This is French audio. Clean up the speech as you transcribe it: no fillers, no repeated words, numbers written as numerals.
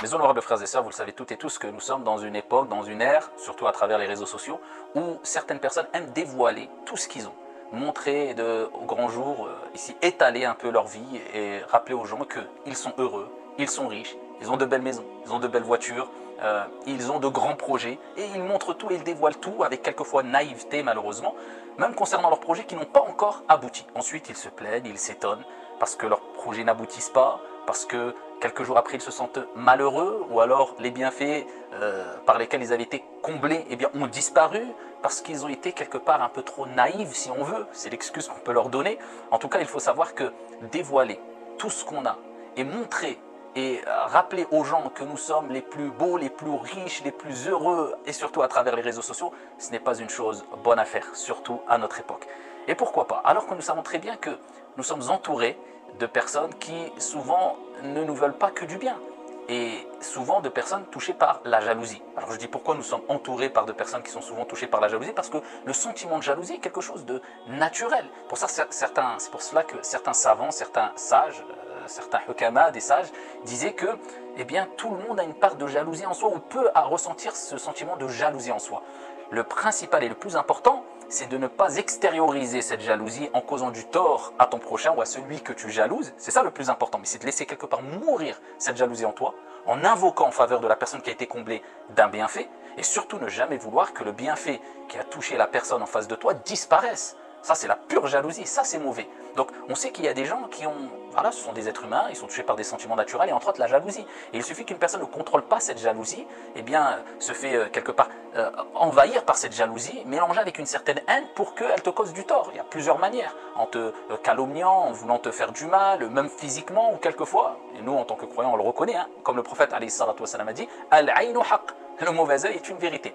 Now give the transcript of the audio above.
Mes honorables frères et sœurs, vous le savez toutes et tous que nous sommes dans une époque, dans une ère, surtout à travers les réseaux sociaux, où certaines personnes aiment dévoiler tout ce qu'ils ont, montrer au grand jour, ici étaler un peu leur vie et rappeler aux gens qu'ils sont heureux, ils sont riches, ils ont de belles maisons, ils ont de belles voitures, ils ont de grands projets et ils montrent tout et ils dévoilent tout avec quelquefois naïveté malheureusement, même concernant leurs projets qui n'ont pas encore abouti. Ensuite ils se plaignent, ils s'étonnent parce que leurs projets n'aboutissent pas, parce que quelques jours après ils se sentent malheureux ou alors les bienfaits par lesquels ils avaient été comblés eh bien, ont disparu parce qu'ils ont été quelque part un peu trop naïfs si on veut, c'est l'excuse qu'on peut leur donner. En tout cas il faut savoir que dévoiler tout ce qu'on a et montrer et rappeler aux gens que nous sommes les plus beaux, les plus riches, les plus heureux et surtout à travers les réseaux sociaux, ce n'est pas une chose bonne à faire, surtout à notre époque. Et pourquoi pas? Alors que nous savons très bien que nous sommes entourés de personnes qui souvent ne nous veulent pas que du bien et souvent de personnes touchées par la jalousie. Alors je dis pourquoi nous sommes entourés par de personnes qui sont souvent touchées par la jalousie, parce que le sentiment de jalousie est quelque chose de naturel. C'est pour cela que certains savants, certains sages, certains hukama, des sages, disaient que eh bien, tout le monde a une part de jalousie en soi ou peut ressentir ce sentiment de jalousie en soi. Le principal et le plus important, c'est de ne pas extérioriser cette jalousie en causant du tort à ton prochain ou à celui que tu jalouses. C'est ça le plus important, mais c'est de laisser quelque part mourir cette jalousie en toi, en invoquant en faveur de la personne qui a été comblée d'un bienfait, et surtout ne jamais vouloir que le bienfait qui a touché la personne en face de toi disparaisse. Ça, c'est la pure jalousie, ça, c'est mauvais. Donc, on sait qu'il y a des gens qui ont, voilà, ce sont des êtres humains, ils sont touchés par des sentiments naturels et entre autres la jalousie. Et il suffit qu'une personne ne contrôle pas cette jalousie, eh bien, se fait quelque part envahir par cette jalousie, mélangée avec une certaine haine pour qu'elle te cause du tort. Il y a plusieurs manières, en te calomniant, en voulant te faire du mal, même physiquement ou quelquefois. Et nous, en tant que croyants, on le reconnaît, hein, comme le prophète alayhi salatu wassalam a dit, Al-aynu haqq, le mauvais œil est une vérité.